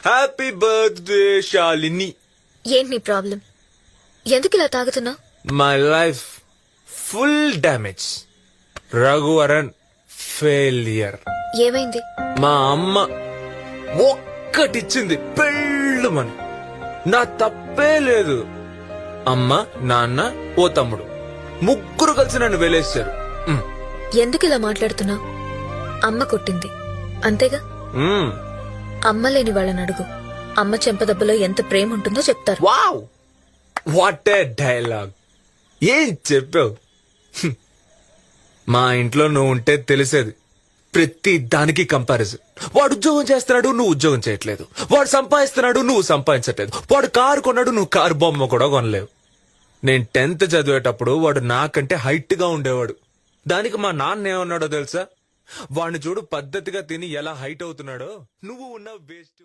Happy birthday Shalini. ఏంటి నీ problem? ఎందుకు ఇలా తాగుతున్నా? My life full damage. Raghuvaran failure. ఏమైంది? మా అమ్మ ఒక్కటిచ్చింది పెళ్ళుమని. నా తప్పే లేదు. అమ్మ, నాన్న, ఓ తమ్ముడు ముగ్గురు కలిసి నన్ను వెలేశారు. ఎందుకు ఇలా మాట్లాడుతున్నా? అమ్మ కొట్టింది అంతేగా. అమ్మ లేని వాళ్ళని అడుగు, అమ్మ చెంపదెబ్బలో ఎంత ప్రేమ ఉంటుందో చెప్తారు. Wow, what a dialogue. ఏం చెప్పావు. మా ఇంట్లో నువ్వు ఉంటే తెలిసేది. ప్రతి దానికి కంపారిజన్. వాడు ఉద్యోగం చేస్తున్నాడు, నువ్వు ఉద్యోగం చేయట్లేదు. వాడు సంపాదిస్తున్నాడు, నువ్వు సంపాదించట్లేదు. వాడు కారు కొన్నాడు, నువ్వు కారు బొమ్మ కూడా కొనలేవు. నేను 10th చదివేటప్పుడు వాడు నాకంటే హైట్ గా ఉండేవాడు. దానికి మా నాన్న ఏమన్నాడో తెలుసా? వాడిని చూడు పద్ధతిగా తిని ఎలా హైట్ అవుతున్నాడో, నువ్వు ఉన్న వేస్ట్.